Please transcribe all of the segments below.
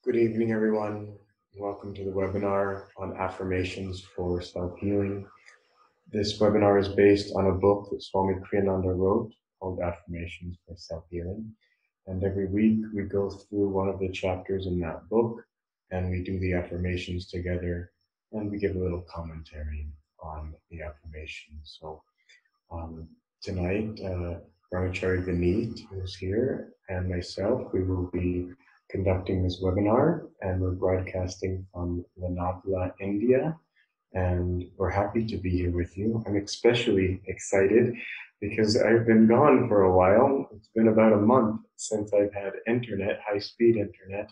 Good evening, everyone. Welcome to the webinar on affirmations for self-healing. This webinar is based on a book that Swami Kriyananda wrote called Affirmations for Self-Healing. And every week we go through one of the chapters in that book and we do the affirmations together and we give a little commentary on the affirmations. So tonight, Brahmachari Vineet, who's here, and myself, we will be conducting this webinar, and we're broadcasting from Ananda India, and we're happy to be here with you. I'm especially excited because I've been gone for a while. It's been about a month since I've had internet, high-speed internet,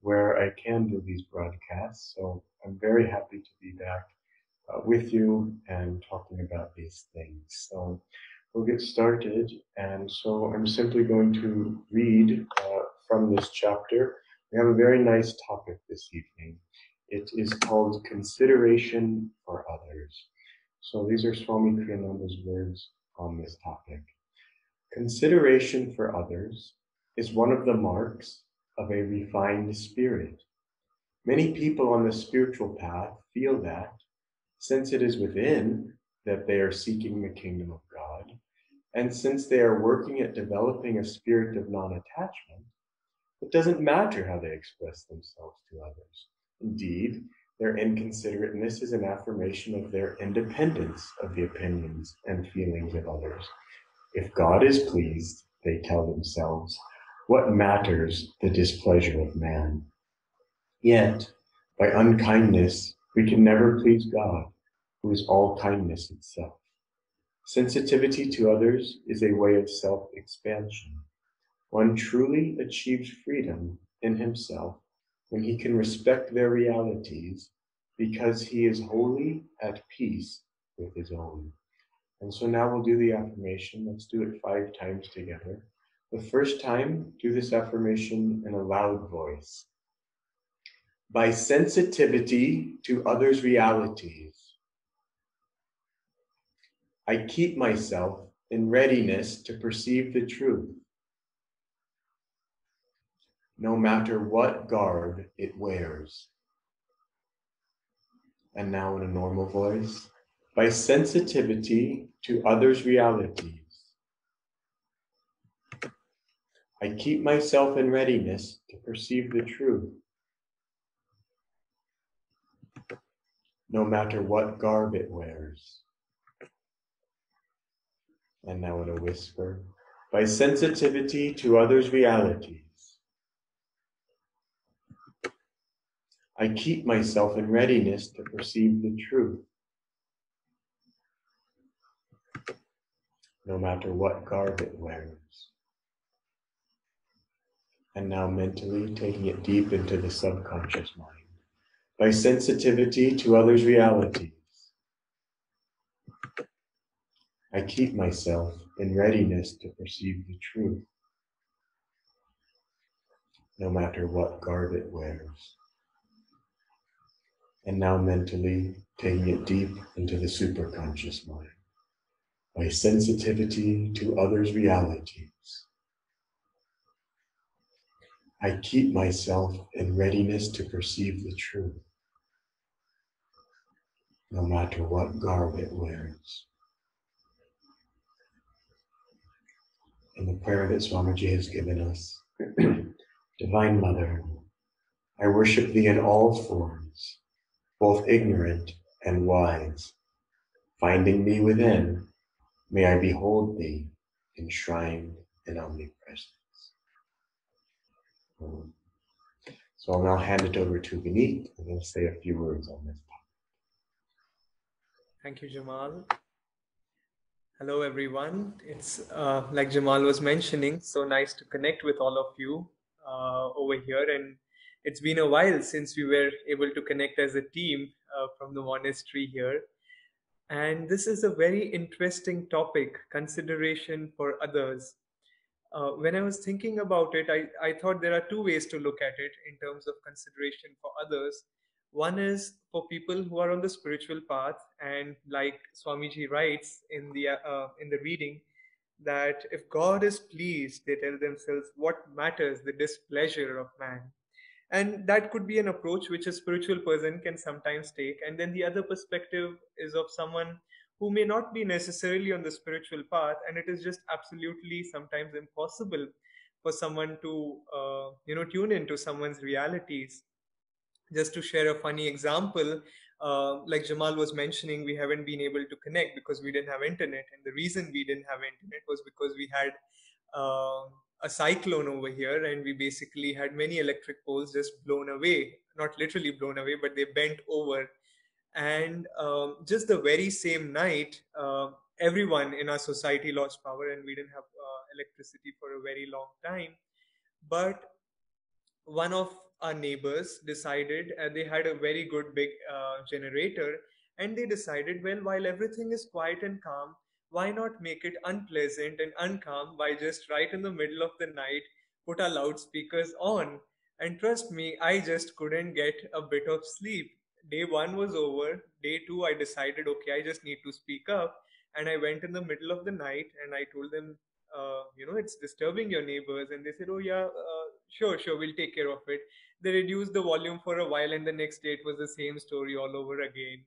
where I can do these broadcasts. So I'm very happy to be back with you and talking about these things. So we'll get started. And so I'm simply going to read from this chapter. We have a very nice topic this evening. It is called Consideration for Others. So these are Swami Kriyananda's words on this topic. Consideration for others is one of the marks of a refined spirit. Many people on the spiritual path feel that, since it is within that they are seeking the kingdom of God, and since they are working at developing a spirit of non-attachment, it doesn't matter how they express themselves to others. Indeed, their inconsiderateness is an affirmation of their independence of the opinions and feelings of others. If God is pleased, they tell themselves, what matters the displeasure of man? Yet, by unkindness, we can never please God, who is all kindness itself. Sensitivity to others is a way of self-expansion. One truly achieves freedom in himself when he can respect their realities because he is wholly at peace with his own. And so now we'll do the affirmation. Let's do it 5 times together. The first time, do this affirmation in a loud voice. By sensitivity to others' realities, I keep myself in readiness to perceive the truth, no matter what garb it wears. And now in a normal voice, by sensitivity to others' realities, I keep myself in readiness to perceive the truth, no matter what garb it wears. And now in a whisper, by sensitivity to others' realities, I keep myself in readiness to perceive the truth, no matter what garb it wears. And now mentally taking it deep into the subconscious mind. By sensitivity to others' realities, I keep myself in readiness to perceive the truth, no matter what garb it wears. And now mentally taking it deep into the superconscious mind. By sensitivity to others' realities, I keep myself in readiness to perceive the truth, no matter what garb it wears. In the prayer that Swamiji has given us, Divine Mother, I worship Thee in all forms, both ignorant and wise. Finding me within, may I behold Thee enshrined in omnipresence. So I'll now hand it over to Vineet, and he'll say a few words on this topic. Thank you, Jemal. Hello, everyone. It's like Jemal was mentioning, so nice to connect with all of you over here. And it's been a while since we were able to connect as a team from the monastery here. And this is a very interesting topic, consideration for others. When I was thinking about it, I thought there are 2 ways to look at it in terms of consideration for others. One is for people who are on the spiritual path, and like Swamiji writes in the reading, that if God is pleased, they tell themselves, what matters the displeasure of man? And that could be an approach which a spiritual person can sometimes take. And then the other perspective is of someone who may not be necessarily on the spiritual path, and it is just absolutely sometimes impossible for someone to tune into someone's realities. Just to share a funny example, like Jamal was mentioning, we haven't been able to connect because we didn't have internet, and the reason we didn't have internet was because we had um a cyclone over here, and we basically had many electric poles just blown away, not literally blown away, but they bent over. And just the very same night, everyone in our society lost power, and we didn't have electricity for a very long time. But one of our neighbors decided, they had a very good big generator, and they decided, well, while everything is quiet and calm, why not make it unpleasant and uncalm by just right in the middle of the night put our loudspeakers on. And trust me, I just couldn't get a bit of sleep. Day one was over. Day two, I decided, okay, I just need to speak up. And I went in the middle of the night and I told them, it's disturbing your neighbors. And they said, oh, yeah, sure, sure, we'll take care of it. They reduced the volume for a while, and the next day it was the same story all over again.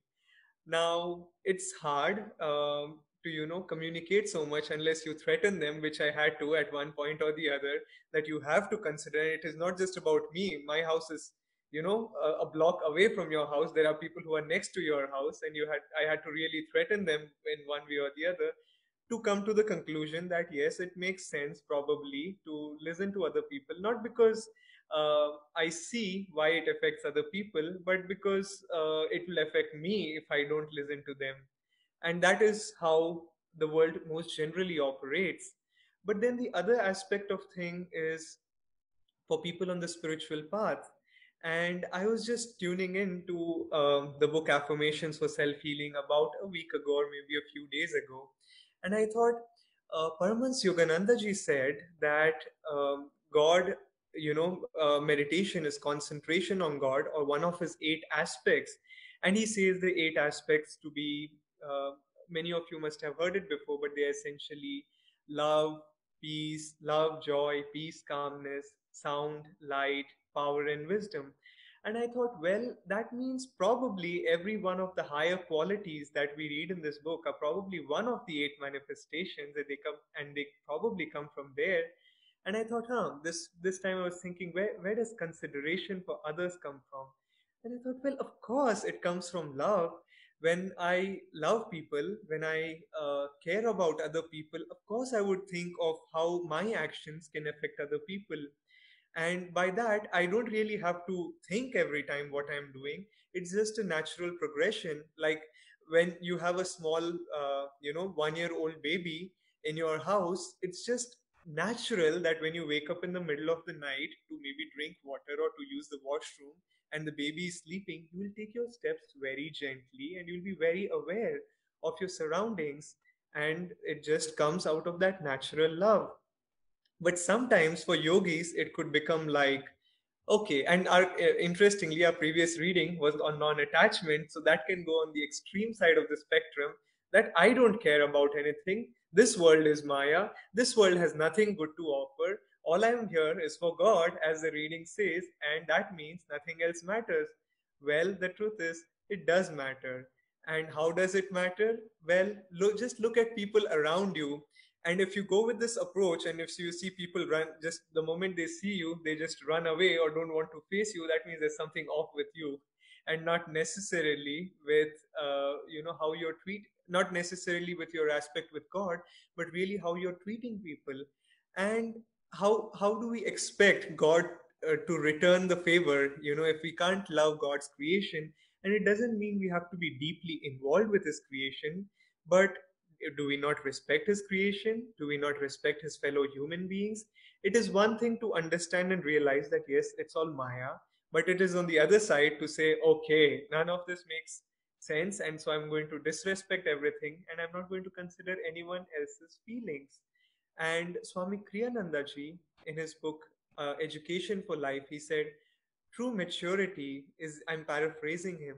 Now it's hard to communicate so much unless you threaten them, which I had to at one point or the other. That you have to consider, it is not just about me. My house is a block away from your house. There are people who are next to your house, and I had to really threaten them in one way or the other to come to the conclusion that yes, it makes sense probably to listen to other people, not because I see why it affects other people, but because it will affect me if I don't listen to them. And that is how the world most generally operates. But then the other aspect of thing is for people on the spiritual path. And I was just tuning in to the book Affirmations for Self Healing about a week ago or maybe a few days ago. And I thought, Paramahansa Yogananda ji said that God, meditation is concentration on God, or one of his 8 aspects. And he says the 8 aspects to be, uh, many of you must have heard it before, but they are essentially love, peace, love, joy, peace, calmness, sound, light, power, and wisdom. And I thought, well, that means probably every one of the higher qualities that we read in this book are probably one of the 8 manifestations that they come, and they probably come from there. And I thought, this time I was thinking, where does consideration for others come from? And I thought, well, of course, it comes from love. When I love people, when I care about other people, of course, I would think of how my actions can affect other people. And by that, I don't really have to think every time what I'm doing. It's just a natural progression. Like when you have a small 1 year old baby in your house, it's just natural that when you wake up in the middle of the night to maybe drink water or to use the washroom, and the baby is sleeping, you will take your steps very gently and you'll be very aware of your surroundings. And it just comes out of that natural love. But sometimes for yogis, it could become like, okay, and interestingly, our previous reading was on non attachment. So that can go on the extreme side of the spectrum, that I don't care about anything. This world is Maya. This world has nothing good to offer. All I'm here is for God, as the reading says, and that means nothing else matters. Well, the truth is, it does matter. And how does it matter? Well, just look at people around you. And if you go with this approach, and if you see people run, just the moment they see you, they just run away or don't want to face you, that means there's something off with you. And not necessarily with how you're not necessarily with your aspect with God, but really how you're treating people. And how do we expect God to return the favor, if we can't love God's creation? And it doesn't mean we have to be deeply involved with his creation, but do we not respect his creation? Do we not respect his fellow human beings? It is one thing to understand and realize that yes, it's all Maya, but it is on the other side to say, okay, none of this makes sense, and so I'm going to disrespect everything, and I'm not going to consider anyone else's feelings. And Swami Kriyananda ji, in his book Education for Life, he said, true maturity is, I'm paraphrasing him,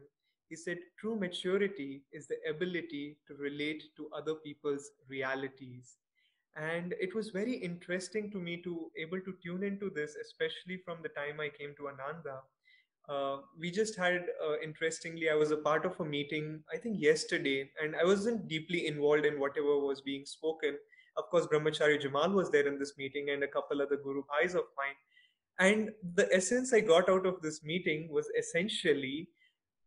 he said, true maturity is the ability to relate to other people's realities. And it was very interesting to me to able to tune into this, especially from the time I came to Ananda. We just had, interestingly, I was a part of a meeting, I think yesterday, and I wasn't deeply involved in whatever was being spoken. Of course, Brahmachari Jemal was there in this meeting and a couple other Guru Bhais of mine. And the essence I got out of this meeting was essentially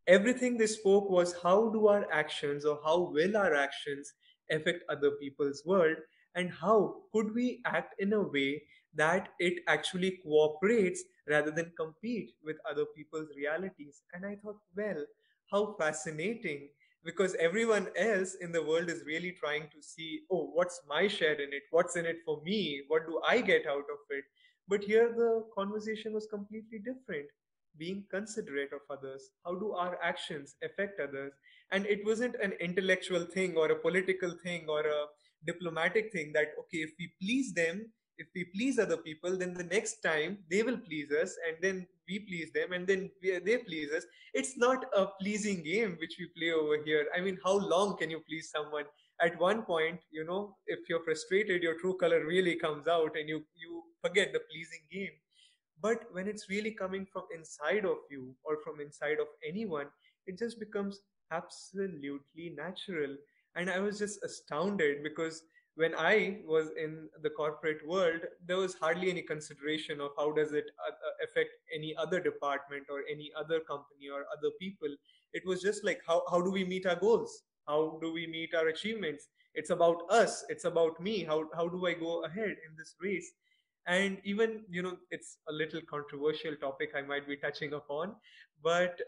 everything they spoke was how do our actions or how will our actions affect other people's world, and how could we act in a way that it actually cooperates rather than compete with other people's realities. And I thought, well, how fascinating, because everyone else in the world is really trying to see, oh, what's my share in it, what's in it for me, what do I get out of it. But here the conversation was completely different, being considerate of others. How do our actions affect others? And it wasn't an intellectual thing or a political thing or a diplomatic thing that, okay, if we please them, if we please other people, then the next time they will please us, and then we please them, and then they please us. It's not a pleasing game which we play over here. I mean, how long can you please someone? At one point, if you're frustrated, your true color really comes out and you forget the pleasing game. But when it's really coming from inside of you or from inside of anyone, it just becomes absolutely natural. And I was just astounded because when I was in the corporate world, there was hardly any consideration of how does it affect any other department or any other company or other people. It was just like, how do we meet our goals? How do we meet our achievements? It's about us. It's about me. How do I go ahead in this race? And even, it's a little controversial topic I might be touching upon, but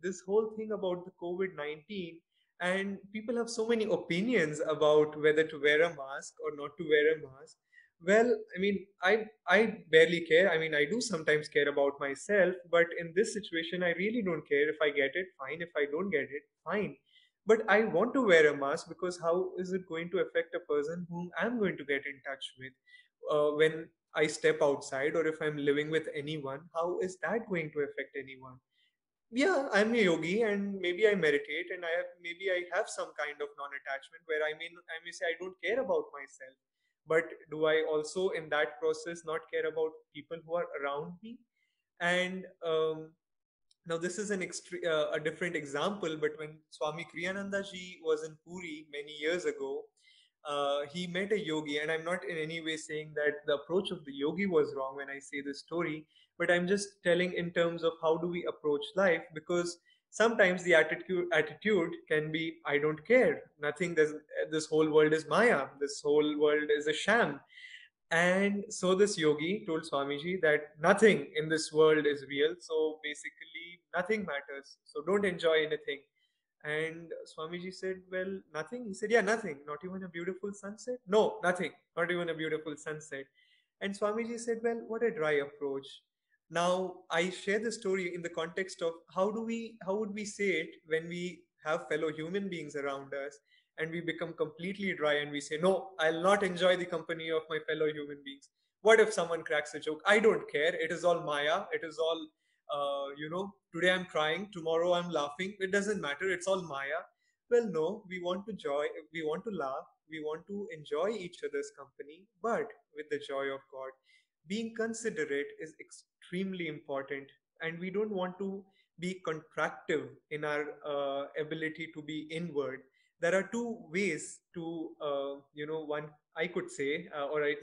this whole thing about the COVID-19, and people have so many opinions about whether to wear a mask or not to wear a mask. Well, I mean, I barely care. I mean, I do sometimes care about myself, but in this situation I really don't care. If I get it, fine. If I don't get it, fine. But I want to wear a mask because how is it going to affect a person whom I'm going to get in touch with when I step outside, or if I'm living with anyone? How is that going to affect anyone? Yeah, I'm a yogi and maybe I meditate and maybe I have some kind of non-attachment where I may say I don't care about myself. But do I also in that process not care about people who are around me? And now this is a different example, but when Swami Kriyananda ji was in Puri many years ago, he met a yogi, and I'm not in any way saying that the approach of the yogi was wrong when I say this story, but I'm just telling in terms of how do we approach life, because sometimes the attitude can be I don't care, nothing. This whole world is Maya, this whole world is a sham. And so this yogi told Swamiji that nothing in this world is real. So basically, nothing matters. So don't enjoy anything. And Swamiji said, well, nothing. He said, yeah, nothing. Not even a beautiful sunset? No, nothing. Not even a beautiful sunset. And Swamiji said, well, what a dry approach. Now, I share the story in the context of how would we say it when we have fellow human beings around us and we become completely dry and we say, no, I'll not enjoy the company of my fellow human beings. What if someone cracks a joke? I don't care. It is all Maya. It is all, today I'm crying, tomorrow I'm laughing. It doesn't matter. It's all Maya. Well, no, we want to laugh, we want to enjoy each other's company, but with the joy of God. Being considerate is extremely important, and we don't want to be contractive in our ability to be inward. There are two ways to, one I could say,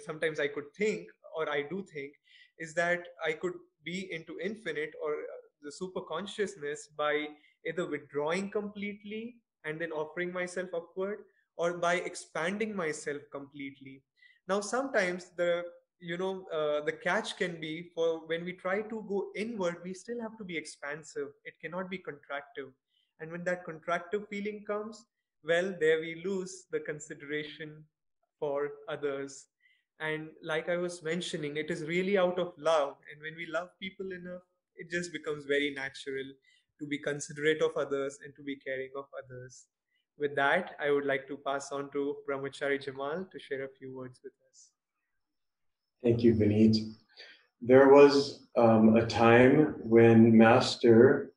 sometimes I could think, or I do think, is that I could be into infinite or the super consciousness by either withdrawing completely and then offering myself upward, or by expanding myself completely. Now sometimes the catch can be, for when we try to go inward, we still have to be expansive. It cannot be contractive. And when that contractive feeling comes, well, there we lose the consideration for others. And like I was mentioning, it is really out of love. And when we love people enough, it just becomes very natural to be considerate of others and to be caring of others. With that, I would like to pass on to Brahmachari Jamal to share a few words with us. Thank you, Vineet. There was a time when Master,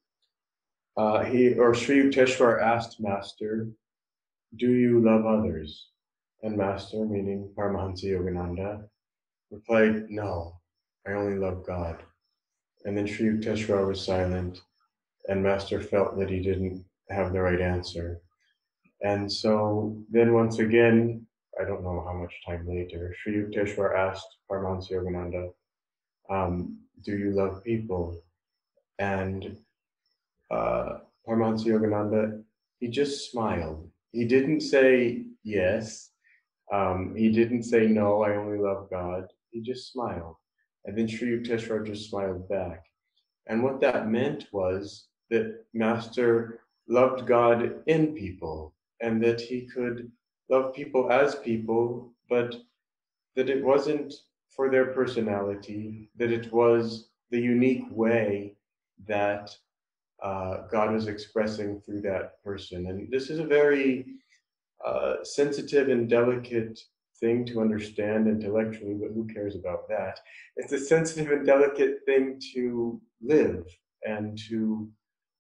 he or Sri Yukteswar asked Master, "Do you love others?" And Master, meaning Paramahansa Yogananda, replied, "No, I only love God." And then Sri Yukteswar was silent, and Master felt that he didn't have the right answer. And so then once again, I don't know how much time later, Sri Yukteswar asked Paramahansa Yogananda, "Do you love people?" And Paramahansa Yogananda, he just smiled. He didn't say yes. He didn't say no, I only love God. He just smiled. And then Sri Yukteswar just smiled back. And what that meant was that Master loved God in people and that he could love people as people, but that it wasn't for their personality, that it was the unique way that God was expressing through that person. And this is a very sensitive and delicate thing to understand intellectually, but who cares about that? It's a sensitive and delicate thing to live and to,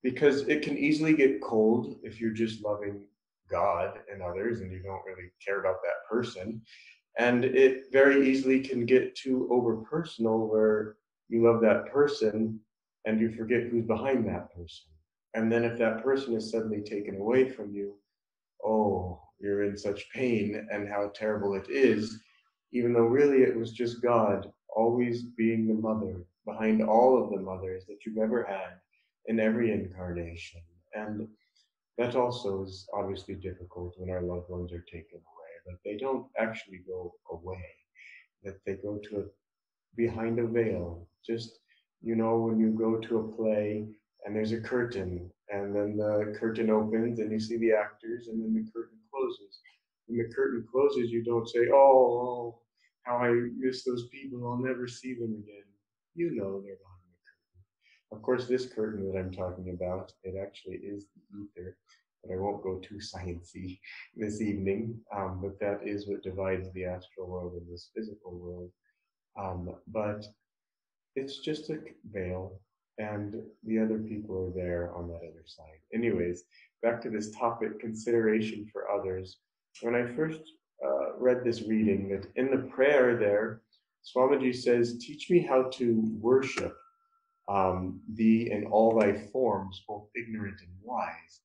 because it can easily get cold if you're just loving God and others and you don't really care about that person. And it very easily can get too over personal where you love that person and you forget who's behind that person. And then if that person is suddenly taken away from you, oh, you're in such pain and how terrible it is, even though really it was just God always being the mother behind all of the mothers that you've ever had in every incarnation. And that also is obviously difficult when our loved ones are taken away, but they don't actually go away, that they go to a behind a veil. Just, when you go to a play and there's a curtain, and then the curtain opens and you see the actors, and then the curtain closes. When the curtain closes, you don't say, "Oh, how I miss those people. I'll never see them again." You know they're behind the curtain. Of course, this curtain that I'm talking about, it actually is the ether. But I won't go too sciencey this evening. But that is what divides the astral world and this physical world. But it's just a veil, and the other people are there on that other side. Anyways, back to this topic, consideration for others. When I first read this reading, that in the prayer there, Swamiji says, "Teach me how to worship thee in all thy forms, both ignorant and wise."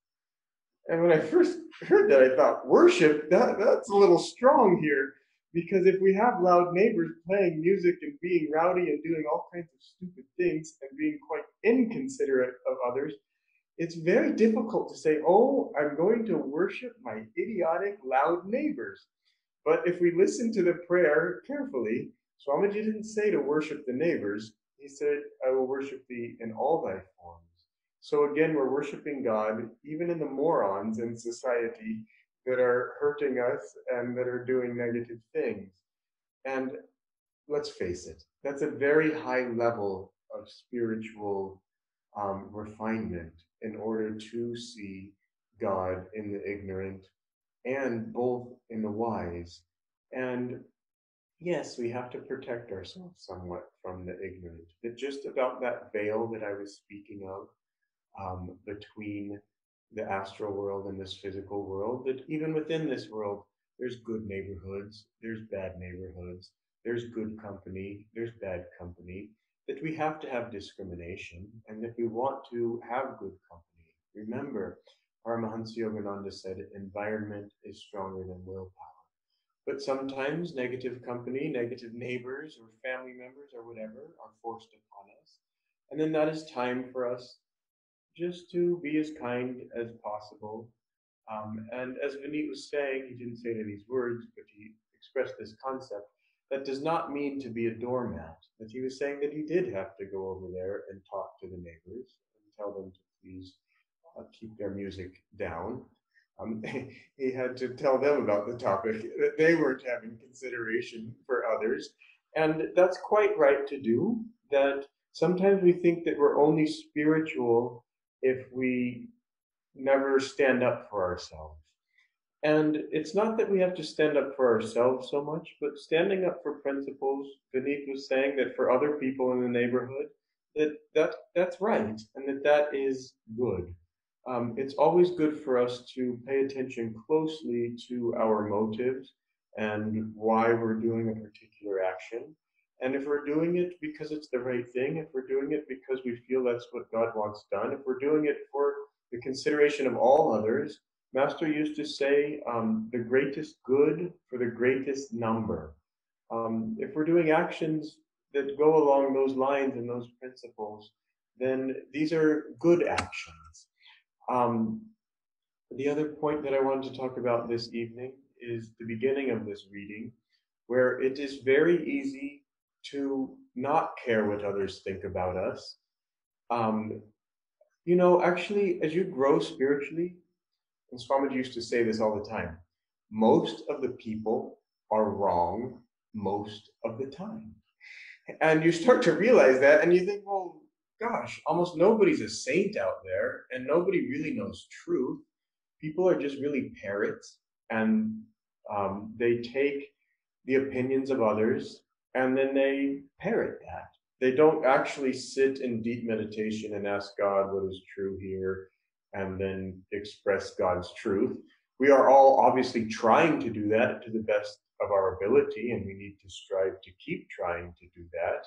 And when I first heard that, I thought, worship, that's a little strong here. Because if we have loud neighbors playing music and being rowdy and doing all kinds of stupid things and being quite inconsiderate of others, it's very difficult to say, "Oh, I'm going to worship my idiotic, loud neighbors." But if we listen to the prayer carefully, Swamiji didn't say to worship the neighbors. He said, "I will worship thee in all thy forms." So again, we're worshiping God, even in the morons in society that are hurting us and that are doing negative things. And let's face it, that's a very high level of spiritual refinement in order to see God in the ignorant and both in the wise. And yes, we have to protect ourselves somewhat from the ignorant. But just about that veil that I was speaking of, between the astral world and this physical world, that even within this world, there's good neighborhoods, there's bad neighborhoods, there's good company, there's bad company, that we have to have discrimination, and that we want to have good company. Remember, Paramahansa Yogananda said, environment is stronger than willpower. But sometimes negative company, negative neighbors, or family members, or whatever, are forced upon us. And then that is time for us just to be as kind as possible. And as Vineet was saying, he didn't say it in these words, but he expressed this concept. That does not mean to be a doormat. That he was saying that he did have to go over there and talk to the neighbors and tell them to please keep their music down. He had to tell them about the topic, that they weren't having consideration for others. And that's quite right to do. That sometimes we think that we're only spiritual if we never stand up for ourselves. And it's not that we have to stand up for ourselves so much, but standing up for principles. Vineet was saying that for other people in the neighborhood, that's right, and that is good. It's always good for us to pay attention closely to our motives and why we're doing a particular action. And if we're doing it because it's the right thing, if we're doing it because we feel that's what God wants done, if we're doing it for the consideration of all others, Master used to say, the greatest good for the greatest number. If we're doing actions that go along those lines and those principles, then these are good actions. Um, the other point that I wanted to talk about this evening is the beginning of this reading, where it is very easy to not care what others think about us. Um, actually, as you grow spiritually, and Swamiji used to say this all the time, most of the people are wrong most of the time. And you start to realize that, and you think, well, gosh, almost nobody's a saint out there, and nobody really knows truth. People are just really parrots, and they take the opinions of others and then they parrot that. They don't actually sit in deep meditation and ask God what is true here and then express God's truth. We are all obviously trying to do that to the best of our ability, and we need to strive to keep trying to do that.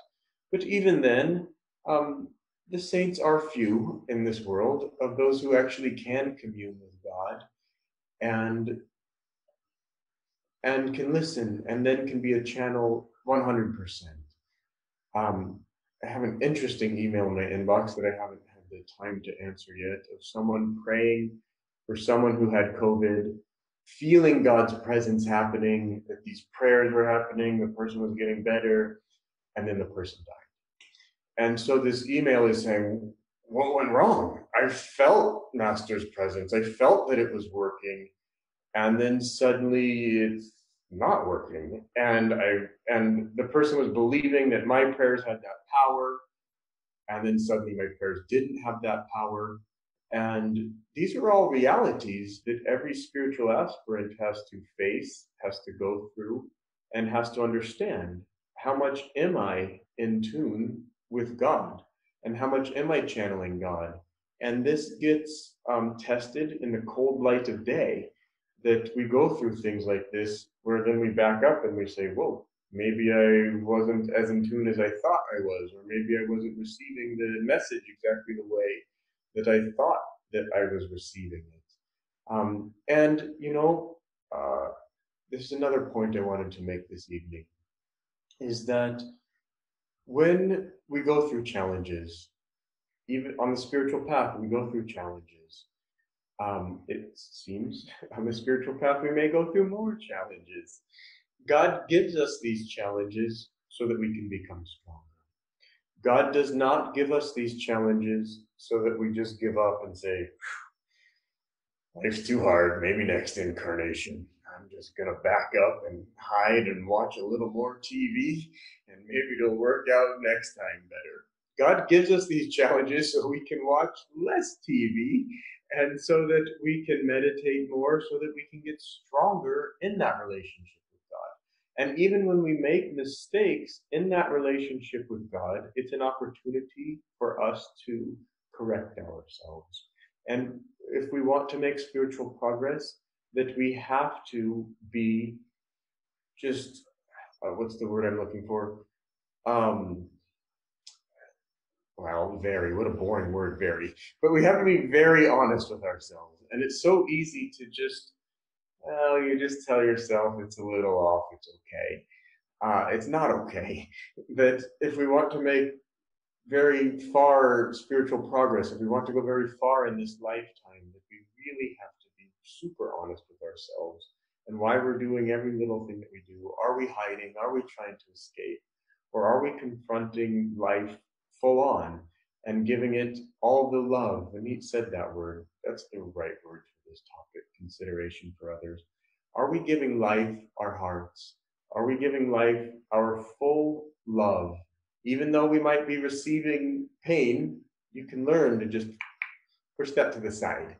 But even then, the saints are few in this world of those who actually can commune with God and can listen and then can be a channel 100%. I have an interesting email in my inbox that I haven't had the time to answer yet of someone praying for someone who had COVID, feeling God's presence happening, that these prayers were happening, the person was getting better, and then the person died. And so this email is saying, what went wrong? I felt Master's presence. I felt that it was working. And then suddenly it's not working. And the person was believing that my prayers had that power. And then suddenly my prayers didn't have that power. And these are all realities that every spiritual aspirant has to face, has to go through, and has to understand. How much am I in tune with God? And how much am I channeling God? And this gets tested in the cold light of day, that we go through things like this, where then we back up and we say, whoa, maybe I wasn't as in tune as I thought I was, or maybe I wasn't receiving the message exactly the way that I thought that I was receiving it. This is another point I wanted to make this evening, is that when we go through challenges, even on the spiritual path, we go through challenges. It seems on the spiritual path, we may go through more challenges. God gives us these challenges so that we can become stronger. God does not give us these challenges so that we just give up and say, life's too hard, maybe next incarnation. I'm just going to back up and hide and watch a little more TV, and maybe it'll work out next time better. God gives us these challenges so we can watch less TV and so that we can meditate more, so that we can get stronger in that relationship with God. And even when we make mistakes in that relationship with God, it's an opportunity for us to correct ourselves. And if we want to make spiritual progress, that we have to be just, what's the word I'm looking for? Very, what a boring word, very. But we have to be very honest with ourselves. And it's so easy to just, you just tell yourself it's a little off, it's okay. It's not okay. That if we want to make very far spiritual progress, if we want to go very far in this lifetime, that we really have to be super honest with ourselves and why we're doing every little thing that we do. Are we hiding? Are we trying to escape? Or are we confronting life full on and giving it all the love? Vineet said that word. That's the right word for this topic, consideration for others. Are we giving life our hearts? Are we giving life our full love? Even though we might be receiving pain, you can learn to just push that to the side.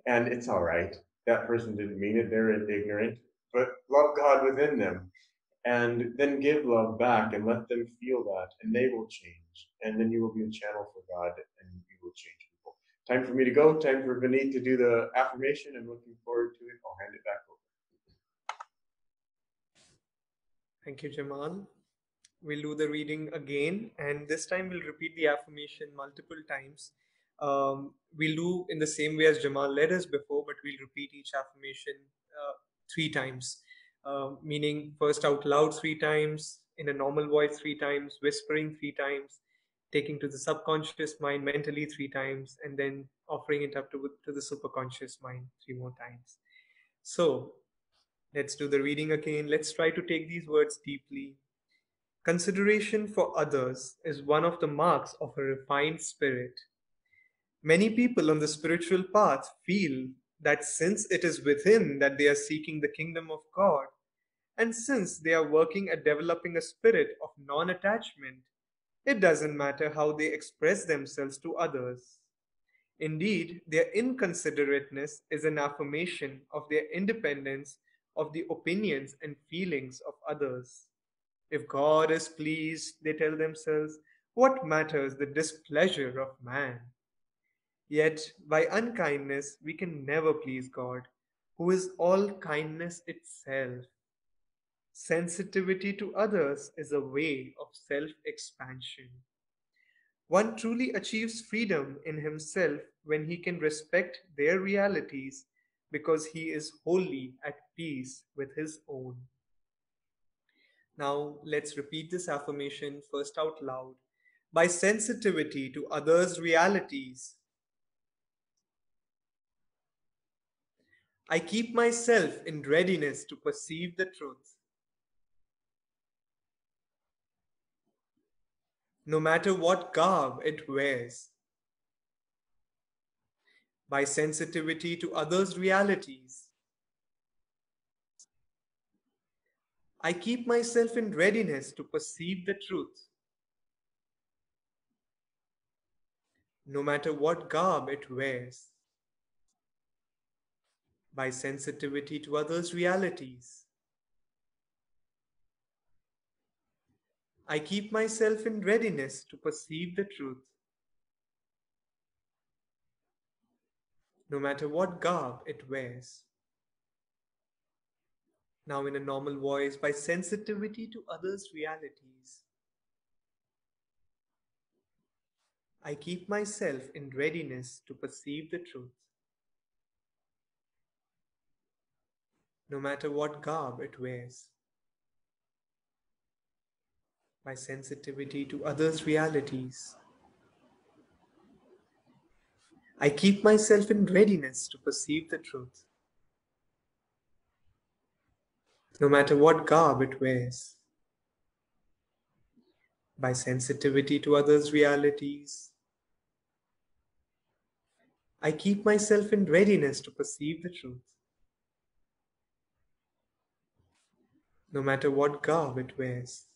And it's all right. That person didn't mean it. They're ignorant. But love God within them. And then give love back and let them feel that. And they will change. And then you will be a channel for God and you will change people. Time for me to go. Time for Vineet to do the affirmation. I'm looking forward to it. I'll hand it back over. Thank you, Jamal. We'll do the reading again, and this time we'll repeat the affirmation multiple times. We'll do in the same way as Jamal led us before, but we'll repeat each affirmation 3 times, meaning first out loud 3 times, in a normal voice 3 times, whispering 3 times, taking to the subconscious mind mentally 3 times, and then offering it up to the superconscious mind 3 more times. So, let's do the reading again. Let's try to take these words deeply. Consideration for others is one of the marks of a refined spirit. Many people on the spiritual path feel that since it is within that they are seeking the kingdom of God, and since they are working at developing a spirit of non attachment, it doesn't matter how they express themselves to others. Indeed, their inconsiderateness is an affirmation of their independence of the opinions and feelings of others. If God is pleased, they tell themselves, what matters the displeasure of man? Yet, by unkindness, we can never please God, who is all kindness itself. Sensitivity to others is a way of self expansion. One truly achieves freedom in himself when he can respect their realities because he is wholly at peace with his own. Now, let's repeat this affirmation first out loud. By sensitivity to others' realities, I keep myself in readiness to perceive the truth. No matter what garb it wears. By sensitivity to others' realities, I keep myself in readiness to perceive the truth. No matter what garb it wears. By sensitivity to others' realities, I keep myself in readiness to perceive the truth. No matter what garb it wears. Now, in a normal voice, by sensitivity to others' realities, I keep myself in readiness to perceive the truth. No matter what garb it wears. By sensitivity to others' realities, I keep myself in readiness to perceive the truth. No matter what garb it wears. By sensitivity to others' realities, I keep myself in readiness to perceive the truth. No matter what garb it wears.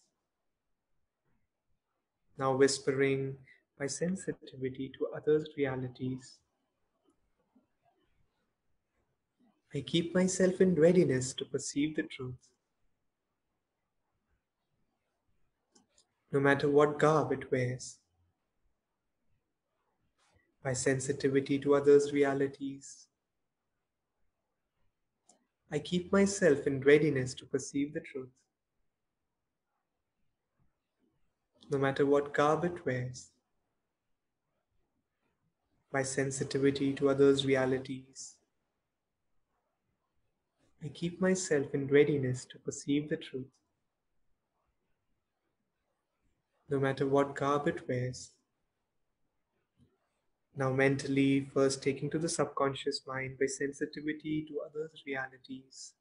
Now whispering, by sensitivity to others' realities, I keep myself in readiness to perceive the truth. No matter what garb it wears. By sensitivity to others' realities, I keep myself in readiness to perceive the truth. No matter what garb it wears. By sensitivity to others' realities, I keep myself in readiness to perceive the truth. No matter what garb it wears. Now mentally, first taking to the subconscious mind by sensitivity to others' realities.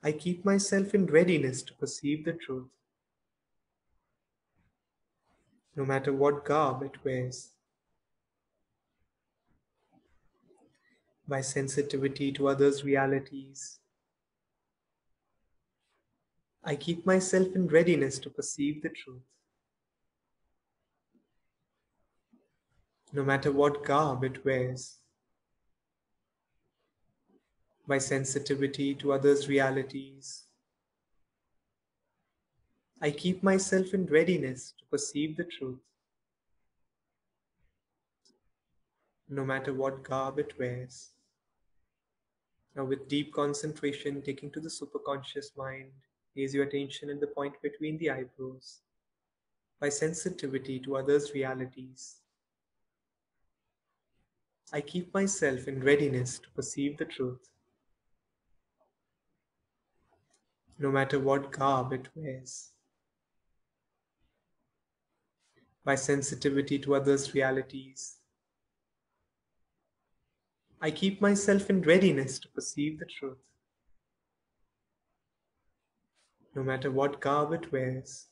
I keep myself in readiness to perceive the truth. No matter what garb it wears. By sensitivity to others' realities, I keep myself in readiness to perceive the truth. No matter what garb it wears. By sensitivity to others' realities, I keep myself in readiness to perceive the truth. No matter what garb it wears. Now, with deep concentration, taking to the superconscious mind, place your attention at the point between the eyebrows. By sensitivity to others' realities, I keep myself in readiness to perceive the truth, no matter what garb it wears. By sensitivity to others' realities, I keep myself in readiness to perceive the truth, no matter what garb it wears.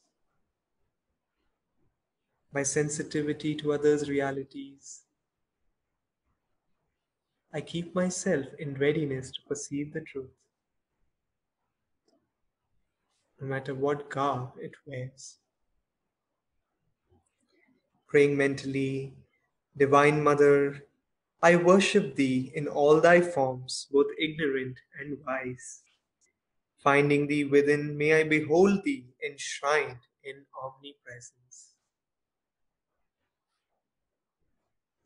By sensitivity to others' realities, I keep myself in readiness to perceive the truth, no matter what garb it wears. Praying mentally, Divine Mother, I worship Thee in all Thy forms, both ignorant and wise. Finding Thee within, may I behold Thee enshrined in omnipresence.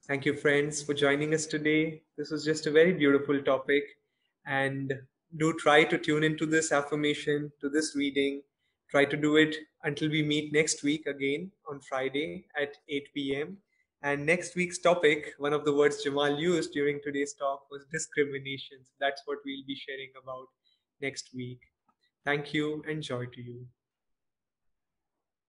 Thank you, friends, for joining us today. This was just a very beautiful topic. And do try to tune into this affirmation, to this reading. Try to do it until we meet next week again on Friday at 8 p.m. And next week's topic, one of the words Jemal used during today's talk was discrimination. So that's what we'll be sharing about next week. Thank you and joy to you.